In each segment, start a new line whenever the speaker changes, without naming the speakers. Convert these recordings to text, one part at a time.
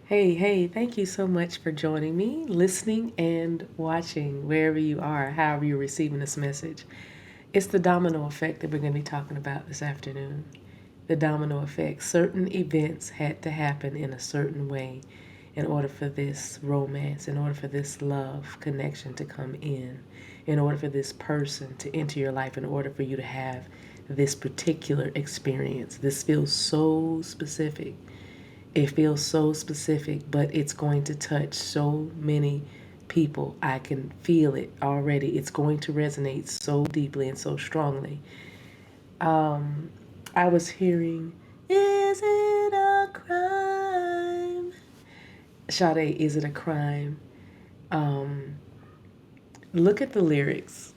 Hey, thank you so much for joining me, listening, and watching wherever you are, however you're receiving this message. It's the domino effect that we're going to be talking about this afternoon. The domino effect. Certain events had to happen in a certain way in order for this romance, in order for this love connection to come in order for this person to enter your life, in order for you to have this particular experience. This feels so specific. It feels so specific, but it's going to touch so many people. I can feel it already. It's going to resonate so deeply and so strongly. I was hearing, is it a crime? Sade, is it a crime? Um, Look at the lyrics.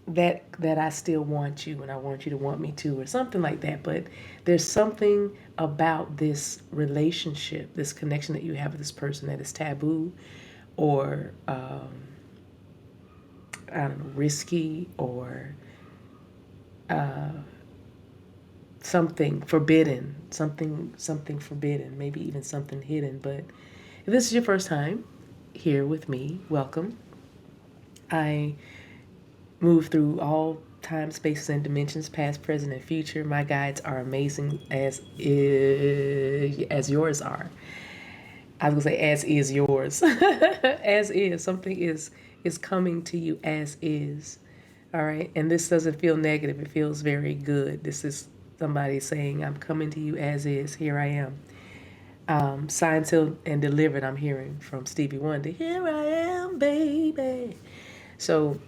That I still want you and I want you to want me too, or something like that. But there's something about this relationship, this connection that you have with this person that is taboo, or I don't know, risky, or something forbidden, something forbidden, maybe even something hidden. But if this is your first time here with me, welcome. I move through all time, spaces, and dimensions, past, present, and future. My guides are amazing as yours are. I was gonna say as is yours, as is. Something is coming to you as is. All right, and this doesn't feel negative. It feels very good. This is somebody saying, "I'm coming to you as is. Here I am." Signed, sealed, and delivered. I'm hearing from Stevie Wonder. Here I am, baby. So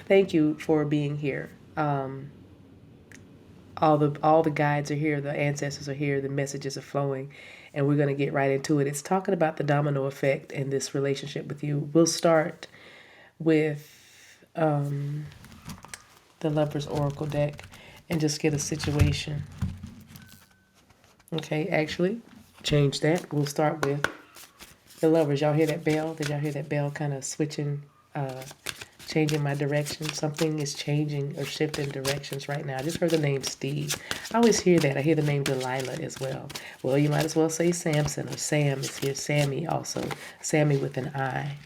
thank you for being here. All the guides are here, the ancestors are here, the messages are flowing, and we're going to get right into it. It's talking about the domino effect and this relationship with you. We'll start with the Lover's Oracle deck and just get a situation. Okay, actually, change that. We'll start with the Lovers. Y'all hear that bell? Did y'all hear that bell kind of switching, changing my direction? Something is changing or shifting directions right now. I just heard the name Steve. I always hear that. I hear the name Delilah as well. Well, you might as well say Samson, or Sam is here. Sammy also. Sammy with an I.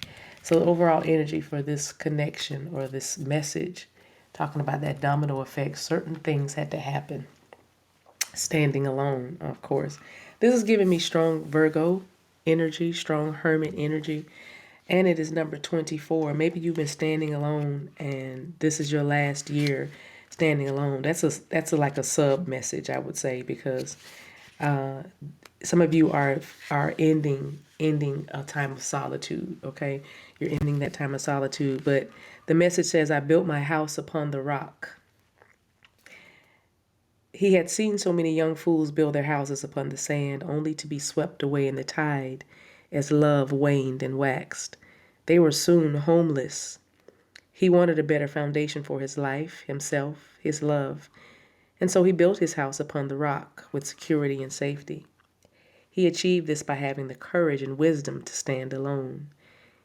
So the overall energy for this connection or this message, talking about that domino effect, certain things had to happen. Standing alone, of course. This is giving me strong Virgo energy, strong Hermit energy, and it is number 24. Maybe you've been standing alone and this is your last year standing alone. That's like a sub message, I would say, because some of you are ending a time of solitude, okay? You're ending that time of solitude, but the message says, I built my house upon the rock. He had seen so many young fools build their houses upon the sand, only to be swept away in the tide as love waned and waxed. They were soon homeless. He wanted a better foundation for his life, himself, his love, and so he built his house upon the rock with security and safety. He achieved this by having the courage and wisdom to stand alone.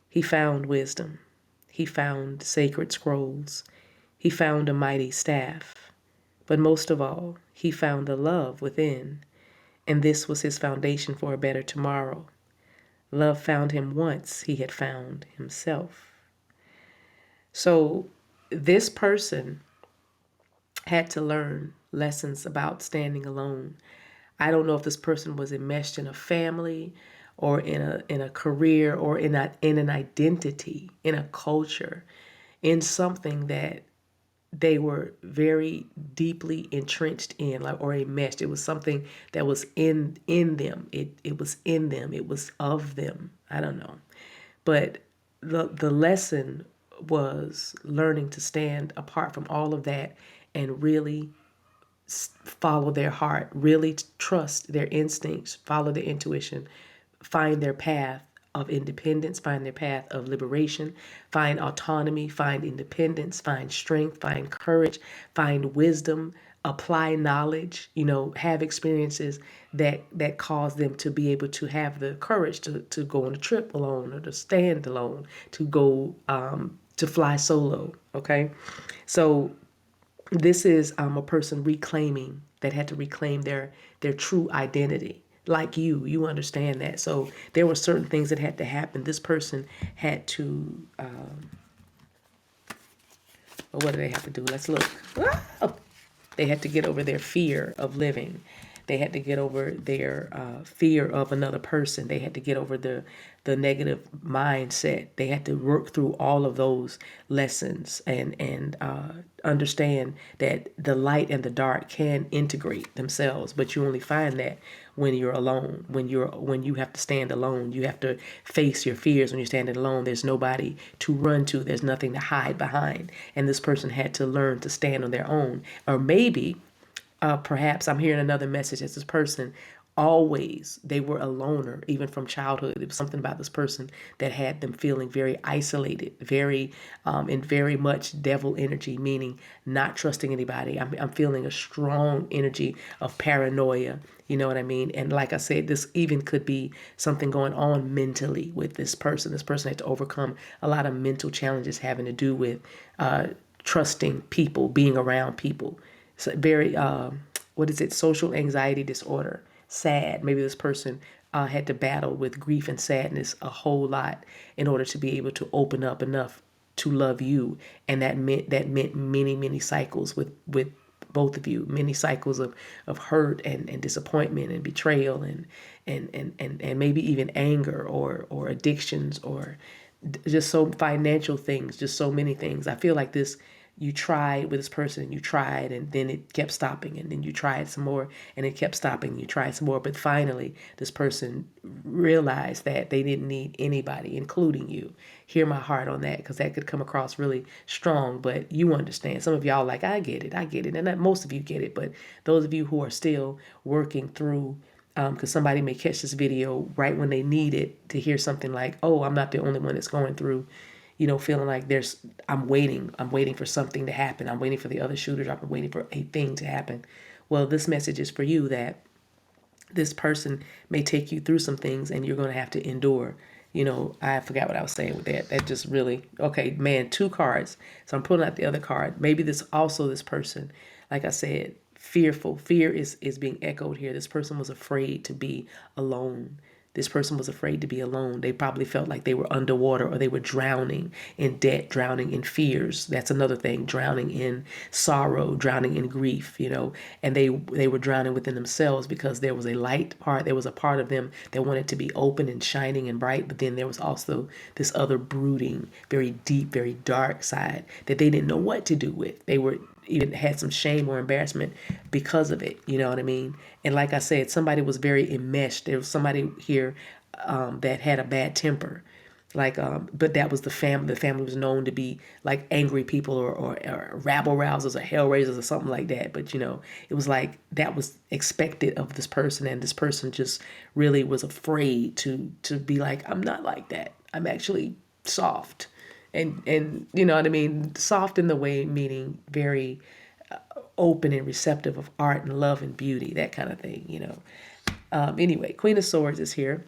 He found wisdom. He found sacred scrolls. He found a mighty staff. But most of all, he found the love within, and this was his foundation for a better tomorrow. Love found him once he had found himself. So this person had to learn lessons about standing alone. I don't know if this person was enmeshed in a family or in a career or in an identity, in a culture, in something that they were very deeply entrenched in, like, or enmeshed. It was something that was in them. It was in them. It was of them. I don't know. But the lesson was learning to stand apart from all of that and really follow their heart, really trust their instincts, follow their intuition, find their path of independence, find their path of liberation, find autonomy, find independence, find strength, find courage, find wisdom, apply knowledge, have experiences that cause them to be able to have the courage to go on a trip alone, or to stand alone, to go to fly solo. Okay. So this is a person reclaiming, that had to reclaim their true identity. like you understand that. So there were certain things that had to happen. This person had to, well, what do they have to do? Let's look. Oh, they had to get over their fear of living. They had to get over their fear of another person. They had to get over the negative mindset. They had to work through all of those lessons and understand that the light and the dark can integrate themselves. But you only find that when you're alone. When you have to stand alone, you have to face your fears. When you're standing alone, there's nobody to run to. There's nothing to hide behind. And this person had to learn to stand on their own. Or maybe perhaps I'm hearing another message as this person always, they were a loner even from childhood. It was something about this person that had them feeling very isolated, very and very much devil energy, meaning not trusting anybody. I'm feeling a strong energy of paranoia. You know what I mean? And like I said, this even could be something going on mentally with this person. This person had to overcome a lot of mental challenges having to do with trusting people, being around people. So very, what is it? Social anxiety disorder. Sad. Maybe this person had to battle with grief and sadness a whole lot in order to be able to open up enough to love you, and that meant many cycles with both of you, many cycles of hurt and disappointment and betrayal and maybe even anger or addictions or just so financial things, just so many things. I feel like this, you tried with this person, you tried, and then it kept stopping, and then you tried some more, and it kept stopping, you tried some more, but finally, this person realized that they didn't need anybody, including you. Hear my heart on that, because that could come across really strong, but you understand. Some of y'all like, I get it, and not most of you get it, but those of you who are still working through, because somebody may catch this video right when they need it to hear something like, oh, I'm not the only one that's going through, feeling like I'm waiting for something to happen. I'm waiting for the other shooters. I'm waiting for a thing to happen. Well, this message is for you, that this person may take you through some things and you're going to have to endure. I forgot what I was saying with that. That just really, okay, man, 2 cards. So I'm pulling out the other card. Maybe this person, like I said, fearful. Fear is being echoed here. This person was afraid to be alone. This person was afraid to be alone. They probably felt like they were underwater, or they were drowning in debt, drowning in fears. That's another thing, drowning in sorrow, drowning in grief, and they were drowning within themselves, because there was a light part. There was a part of them that wanted to be open and shining and bright, but then there was also this other brooding, very deep, very dark side that they didn't know what to do with. They were even had some shame or embarrassment because of it. You know what I mean? And like I said, somebody was very enmeshed. There was somebody here that had a bad temper. But that was the family. The family was known to be like angry people or rabble rousers or hell raisers or something like that. But it was like that was expected of this person, and this person just really was afraid to be like, I'm not like that. I'm actually soft. And you know what I mean? Soft in the way meaning very open and receptive of art and love and beauty, that kind of thing. Anyway, Queen of Swords is here.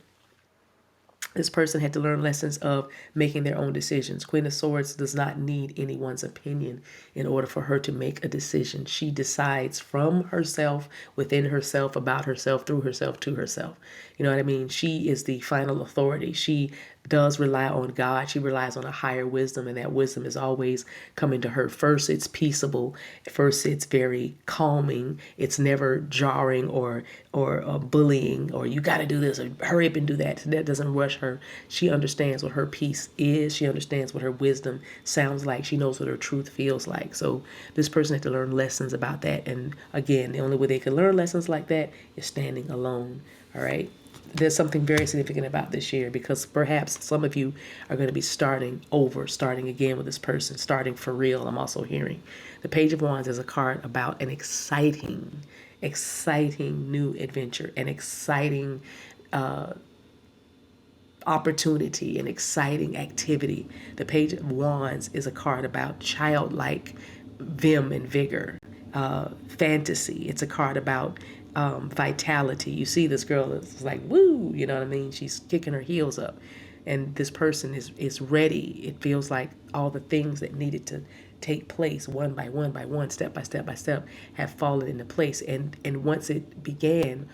This person had to learn lessons of making their own decisions. Queen of Swords does not need anyone's opinion in order for her to make a decision. She decides from herself, within herself, about herself, through herself, to herself. You know what I mean? She is the final authority. She does rely on God. She relies on a higher wisdom, and that wisdom is always coming to her. First, it's peaceable. First, it's very calming. It's never jarring or bullying, or you got to do this, or hurry up and do that. That doesn't rush her. She understands what her peace is. She understands what her wisdom sounds like. She knows what her truth feels like. So this person had to learn lessons about that. And again, the only way they can learn lessons like that is standing alone. All right. There's something very significant about this year, because perhaps some of you are going to be starting again with this person, starting for real. I'm also hearing the Page of Wands is a card about an exciting new adventure, an exciting opportunity, an exciting activity. The Page of Wands is a card about childlike vim and vigor, fantasy. It's a card about vitality. You see this girl is like, woo, you know what I mean? She's kicking her heels up. And this person is ready. It feels like all the things that needed to take place one by one, step by step, have fallen into place. And once it began,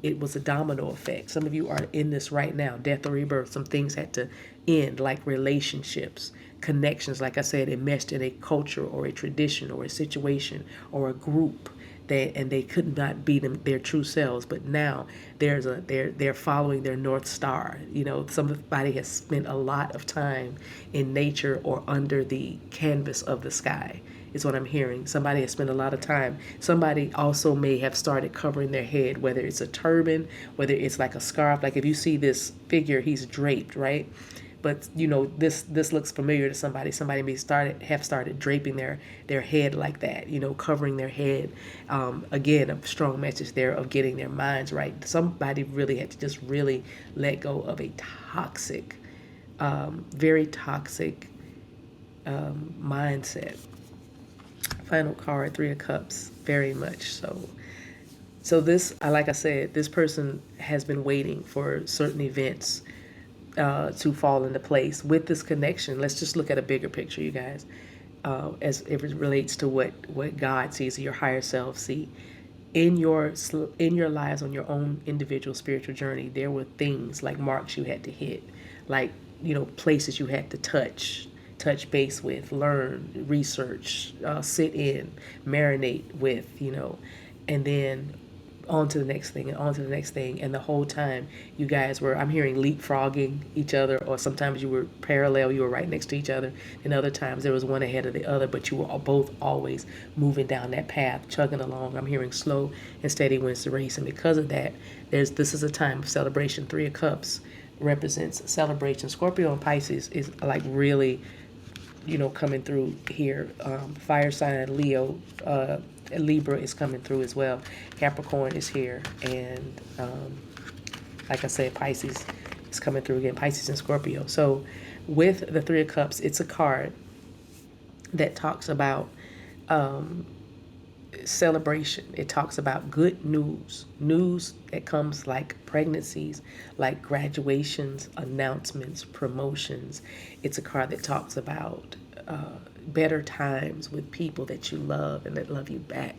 it was a domino effect. Some of you are in this right now, death or rebirth. Some things had to end, like relationships, connections, like I said, enmeshed in a culture or a tradition or a situation or a group. They could not be their true selves, but now they're following their North Star. Somebody has spent a lot of time in nature or under the canvas of the sky, is what I'm hearing. Somebody has spent a lot of time. Somebody also may have started covering their head, whether it's a turban, whether it's like a scarf. Like if you see this figure, he's draped, right? But this looks familiar to somebody. Somebody may have started draping their head like that, covering their head. Again, a strong message there of getting their minds right. Somebody really had to just really let go of a toxic, very toxic mindset. Final card, Three of Cups, very much so. So this, like I said, this person has been waiting for certain events to fall into place. With this connection, let's just look at a bigger picture, you guys, as it relates to what God sees, or your higher self see. In your lives, on your own individual spiritual journey, there were things like marks you had to hit, like places you had to touch base with, learn, research, sit in, marinate with, and then on to the next thing and on to the next thing. And the whole time you guys were, I'm hearing leapfrogging each other, or sometimes you were parallel, you were right next to each other, and other times there was one ahead of the other, but you were both always moving down that path, chugging along. I'm hearing slow and steady wins the race. And because of that, this is a time of celebration. Three of Cups represents celebration. Scorpio and Pisces is like really coming through here. Fire sign Leo, Libra is coming through as well. Capricorn is here, and like I said, Pisces is coming through again. Pisces and Scorpio. So with the Three of Cups, it's a card that talks about celebration. It talks about good news that comes like pregnancies, like graduations, announcements, promotions. It's a card that talks about better times with people that you love and that love you back.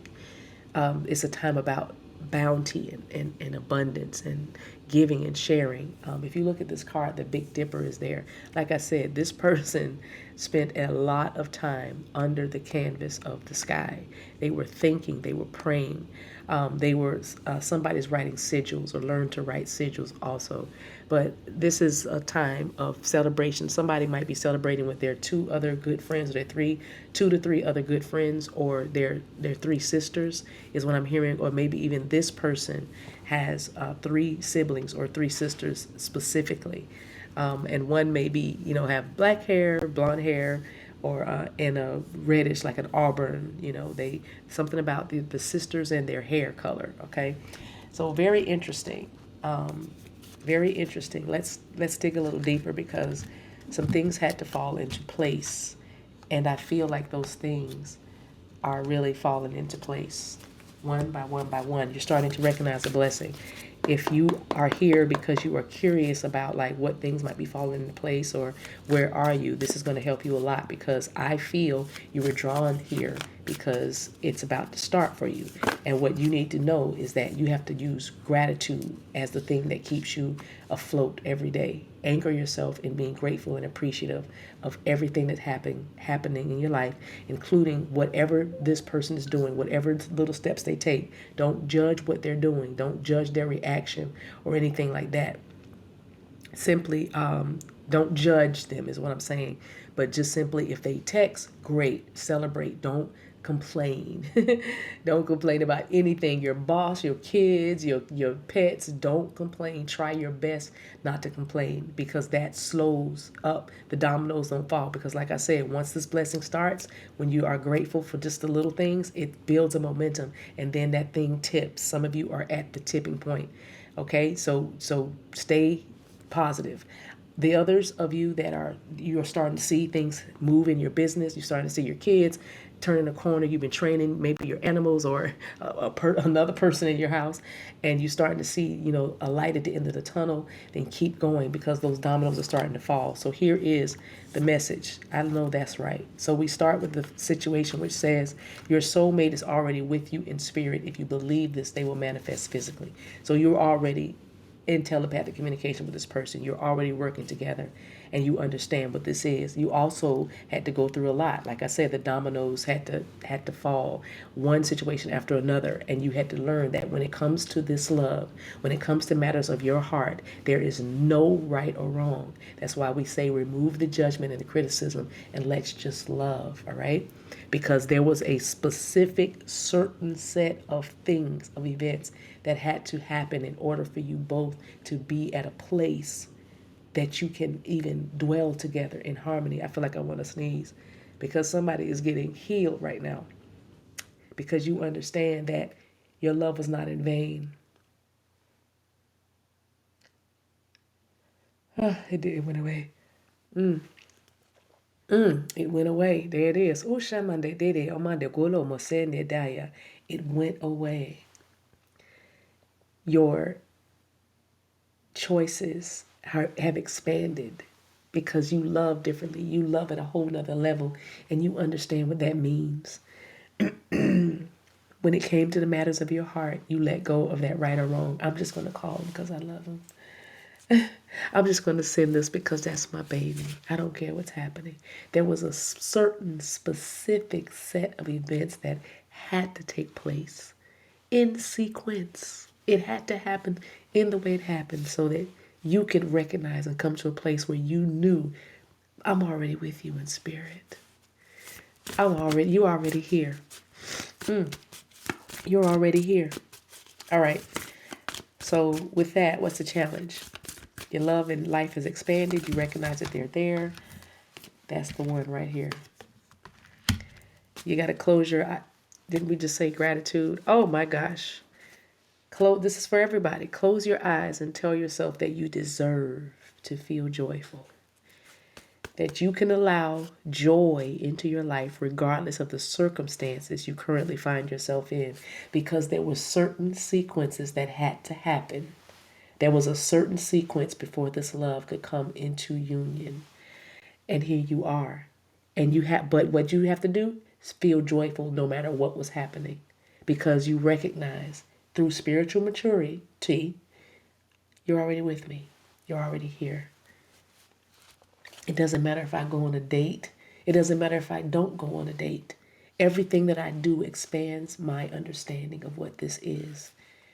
It's a time about bounty and abundance and giving and sharing. If you look at this card, the Big Dipper is there. Like I said, this person spent a lot of time under the canvas of the sky. They were thinking, they were praying. Somebody's writing sigils or learned to write sigils also. But this is a time of celebration. Somebody might be celebrating with their two other good friends, or their 2 to 3 other good friends, or their 3 sisters is what I'm hearing. Or maybe even this person has 3 siblings or 3 sisters specifically. And one maybe, have black hair, blonde hair, or in a reddish, like an auburn, something about the sisters and their hair color. Okay. So very interesting. Very interesting. Let's dig a little deeper, because some things had to fall into place. And I feel like those things are really falling into place one by one by one. You're starting to recognize a blessing. If you are here because you are curious about like what things might be falling into place, or where are you, this is going to help you a lot, because I feel you were drawn here because it's about to start for you. And what you need to know is that you have to use gratitude as the thing that keeps you afloat every day. Anchor yourself in being grateful and appreciative of everything that's happening in your life, including whatever this person is doing, whatever little steps they take. Don't judge what they're doing. Don't judge their reaction or anything like that. Simply don't judge them is what I'm saying. But just simply, if they text, great, celebrate. Don't complain. Don't complain about anything. Your boss, your kids, your pets, don't complain. Try your best not to complain, because that slows up. The dominoes don't fall, because like I said, once this blessing starts, when you are grateful for just the little things, it builds a momentum, and then that thing tips. Some of you are at the tipping point. Okay, so stay positive. The others of you that you're starting to see things move in your business, you're starting to see your kids turning a corner, you've been training maybe your animals or another person in your house, and you're starting to see, a light at the end of the tunnel, then keep going because those dominoes are starting to fall. So here is the message. I know that's right. So we start with the situation which says your soulmate is already with you in spirit. If you believe this, they will manifest physically. So you're already in telepathic communication with this person. You're already working together and you understand what this is. You also had to go through a lot. Like I said, the dominoes had to fall one situation after another, and you had to learn that when it comes to this love, when it comes to matters of your heart, there is no right or wrong. That's why we say remove the judgment and the criticism and let's just love, all right? Because there was a specific certain set of things, of events that had to happen in order for you both to be at a place that you can even dwell together in harmony. I feel like I want to sneeze because somebody is getting healed right now because you understand that your love was not in vain. It went away. It went away. There it is. It went away. Your choices have expanded because you love differently. You love at a whole nother level, and you understand what that means. When it came to the matters of your heart, you let go of that right or wrong. I'm just going to call him because I love him. I'm just going to send this because that's my baby. I don't care what's happening. There was a certain specific set of events that had to take place in sequence. It had to happen in the way it happened so that you could recognize and come to a place where you knew, I'm already with you in spirit. You're already here. You're already here. All right. So with that, what's the challenge? Your love and life has expanded. You recognize that they're there. That's the one right here. You got to close your eye. Didn't we just say gratitude? Oh my gosh. This is for everybody. Close your eyes and tell yourself that you deserve to feel joyful. That you can allow joy into your life regardless of the circumstances you currently find yourself in. Because there were certain sequences that had to happen. There was a certain sequence before this love could come into union. And here you are. But what you have to do is feel joyful no matter what was happening. Because you recognize through spiritual maturity, you're already with me. You're already here. It doesn't matter if I go on a date. It doesn't matter if I don't go on a date. Everything that I do expands my understanding of what this is.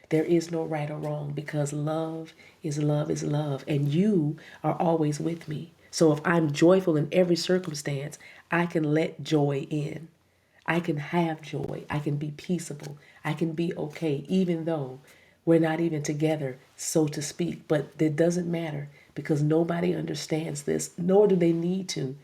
There is no right or wrong because love is love is love. And you are always with me. So if I'm joyful in every circumstance, I can let joy in. I can have joy. I can be peaceable. I can be okay, even though we're not even together, so to speak. But it doesn't matter because nobody understands this, nor do they need to.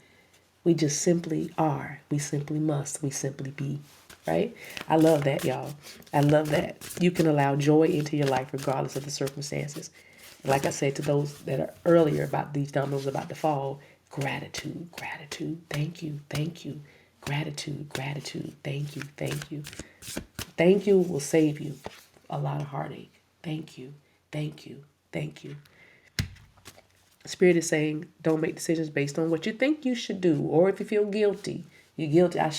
We just simply are. We simply must. We simply be. Right? I love that, y'all. I love that. You can allow joy into your life regardless of the circumstances. Like I said to those that are earlier about these dominoes about to fall, gratitude, gratitude, thank you, thank you. Gratitude, gratitude, thank you, thank you. Thank you will save you a lot of heartache. Thank you, thank you, thank you. Spirit is saying, don't make decisions based on what you think you should do, or if you feel guilty. You're guilty. I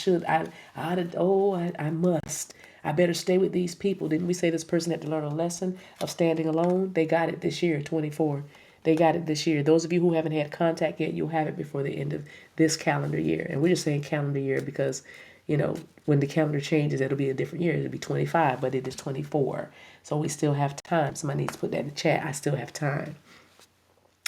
must. I better stay with these people. Didn't we say this person had to learn a lesson of standing alone? They got it this year, 24. They got it this year. Those of you who haven't had contact yet, you'll have it before the end of this calendar year. And we're just saying calendar year because, when the calendar changes, it'll be a different year. It'll be 25, but it is 24. So we still have time. Somebody needs to put that in the chat. I still have time.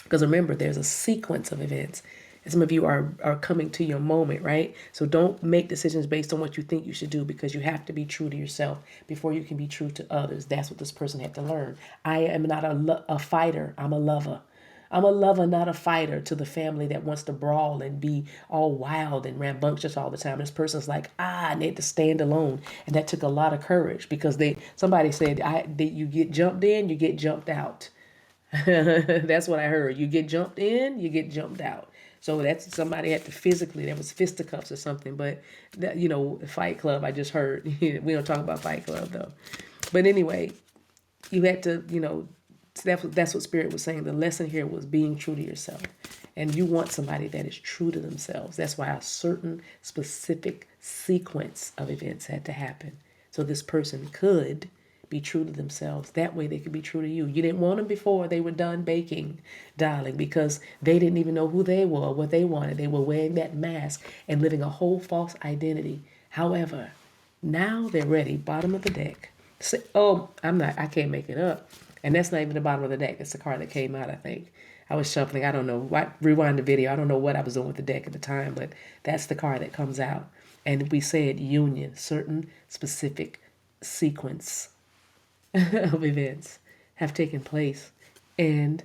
Because remember, there's a sequence of events. And some of you are coming to your moment, right? So don't make decisions based on what you think you should do because you have to be true to yourself before you can be true to others. That's what this person had to learn. I am not a fighter. I'm a lover. I'm a lover, not a fighter, to the family that wants to brawl and be all wild and rambunctious all the time. This person's like, I need to stand alone. And that took a lot of courage because somebody said, you get jumped in, you get jumped out. That's what I heard. You get jumped in, you get jumped out. So that's somebody had to physically, there was fisticuffs or something. But, that, Fight Club, I just heard. We don't talk about Fight Club, though. But anyway, you had to, that's what Spirit was saying. The lesson here was being true to yourself. And you want somebody that is true to themselves. That's why a certain specific sequence of events had to happen. So this person could be true to themselves. That way they could be true to you. You didn't want them before they were done baking, darling, because they didn't even know who they were, what they wanted. They were wearing that mask and living a whole false identity. However, now they're ready. Bottom of the deck. Say, oh, I can't make it up. And that's not even the bottom of the deck. It's the card that came out, I think. I was shuffling. I don't know. Rewind the video. I don't know what I was doing with the deck at the time, but that's the card that comes out. And we said union, certain specific sequence of events have taken place. And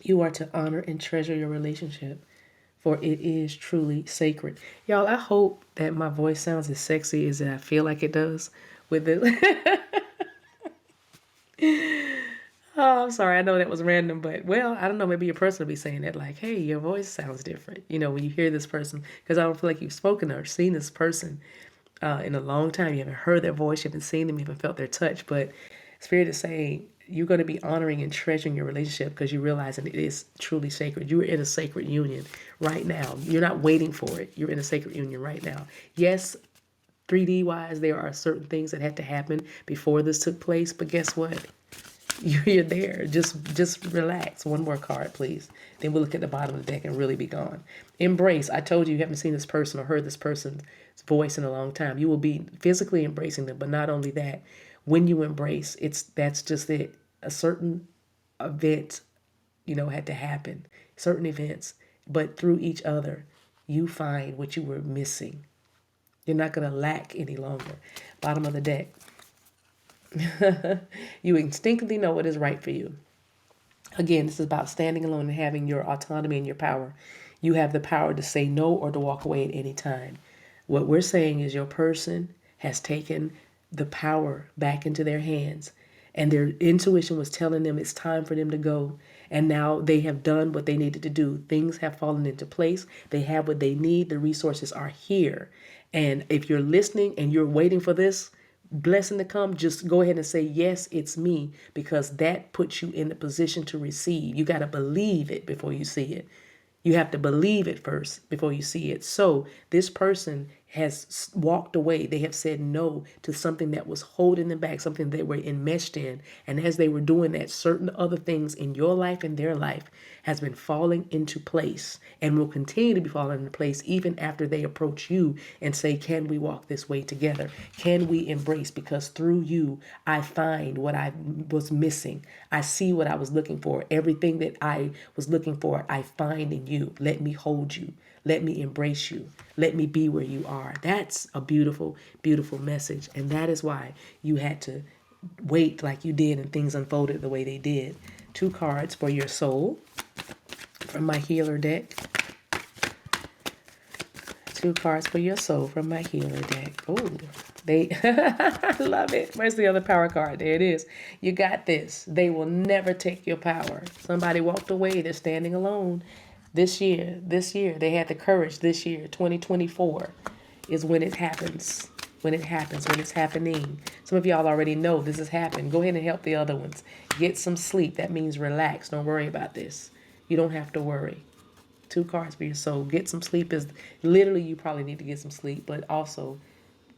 you are to honor and treasure your relationship, for it is truly sacred. Y'all, I hope that my voice sounds as sexy as I feel like it does with this. Oh, I'm sorry. I know that was random, but I don't know. Maybe your person will be saying that like, hey, your voice sounds different. When you hear this person, because I don't feel like you've spoken or seen this person in a long time. You haven't heard their voice, you haven't seen them, you haven't felt their touch. But Spirit is saying you're going to be honoring and treasuring your relationship because you realize that it is truly sacred. You're in a sacred union right now. You're not waiting for it. You're in a sacred union right now. Yes, 3D wise, there are certain things that had to happen before this took place. But guess what? You're there. Just relax. One more card, please. Then we'll look at the bottom of the deck and really be gone. Embrace. I told you haven't seen this person or heard this person's voice in a long time. You will be physically embracing them, but not only that. When you embrace, that's just it. A certain event, had to happen. Certain events, but through each other, you find what you were missing. You're not going to lack any longer. Bottom of the deck. You instinctively know what is right for you. Again, this is about standing alone and having your autonomy and your power. You have the power to say no or to walk away at any time. What we're saying is your person has taken the power back into their hands, and their intuition was telling them it's time for them to go. And now they have done what they needed to do. Things have fallen into place. They have what they need. The resources are here. And if you're listening and you're waiting for this blessing to come, just go ahead and say, yes, it's me, because that puts you in the position to receive. You got to believe it before you see it. You have to believe it first before you see it. So this person has walked away. They have said no to something that was holding them back, something they were enmeshed in. And as they were doing that, certain other things in your life and their life has been falling into place and will continue to be falling into place even after they approach you and say, can we walk this way together? Can we embrace? Because through you, I find what I was missing. I see what I was looking for. Everything that I was looking for, I find in you. Let me hold you. Let me embrace you. Let me be where you are. That's a beautiful, beautiful message. And that is why you had to wait like you did and things unfolded the way they did. 2 cards for your soul from my healer deck. 2 cards for your soul from my healer deck. Oh, I love it. Where's the other power card? There it is. You got this. They will never take your power. Somebody walked away. They're standing alone. This year, they had the courage this year, 2024, is when it happens, when it's happening. Some of y'all already know this has happened. Go ahead and help the other ones. Get some sleep. That means relax. Don't worry about this. You don't have to worry. 2 cards for your soul. Get some sleep is literally you probably need to get some sleep, but also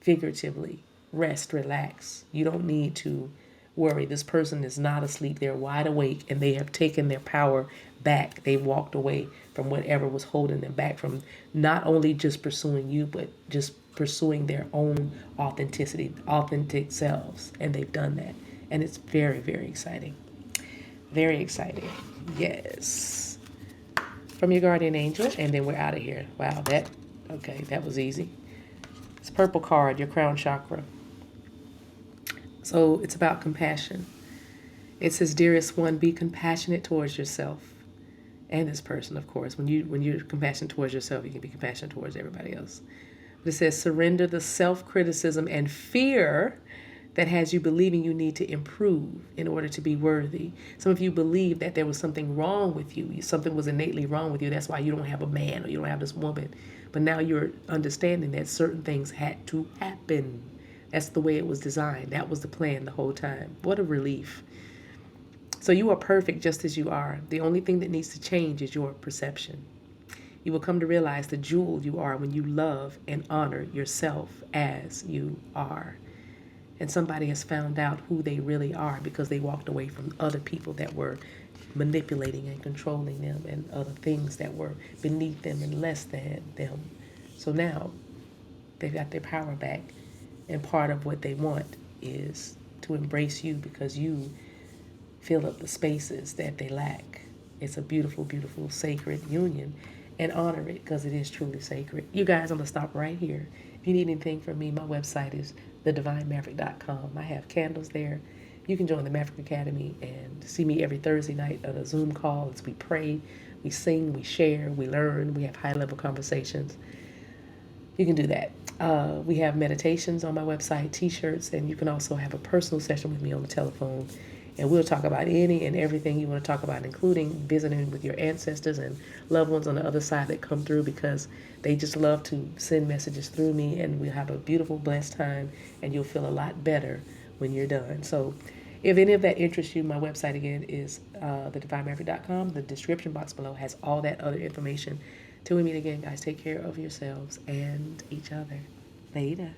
figuratively rest, relax. You don't need to worry. This person is not asleep. They're wide awake and they have taken their power back. They walked away from whatever was holding them back from not only just pursuing you, but just pursuing their own authenticity, authentic selves. And they've done that. And it's very, very exciting. Very exciting. Yes. From your guardian angel. And then we're out of here. Wow, that was easy. It's purple card, your crown chakra. So it's about compassion. It says, dearest one, be compassionate towards yourself and this person, of course. When you're compassionate towards yourself, you can be compassionate towards everybody else. But it says, surrender the self-criticism and fear that has you believing you need to improve in order to be worthy. Some of you believe that there was something wrong with you. Something was innately wrong with you. That's why you don't have a man or you don't have this woman. But now you're understanding that certain things had to happen. That's the way it was designed. That was the plan the whole time. What a relief. So you are perfect just as you are. The only thing that needs to change is your perception. You will come to realize the jewel you are when you love and honor yourself as you are. And somebody has found out who they really are because they walked away from other people that were manipulating and controlling them and other things that were beneath them and less than them. So now they've got their power back. And part of what they want is to embrace you because you fill up the spaces that they lack. It's a beautiful, beautiful, sacred union. And honor it because it is truly sacred. You guys, I'm going to stop right here. If you need anything from me, my website is TheDivineMaverick.com. I have candles there. You can join the Maverick Academy and see me every Thursday night on a Zoom call as we pray, we sing, we share, we learn, we have high-level conversations. You can do that. We have meditations on my website, t-shirts, and you can also have a personal session with me on the telephone. And we'll talk about any and everything you want to talk about, including visiting with your ancestors and loved ones on the other side that come through because they just love to send messages through me. And we'll have a beautiful, blessed time, and you'll feel a lot better when you're done. So if any of that interests you, my website again is TheDivineMaverick.com. The description box below has all that other information. Till we meet again, guys, take care of yourselves and each other. Later.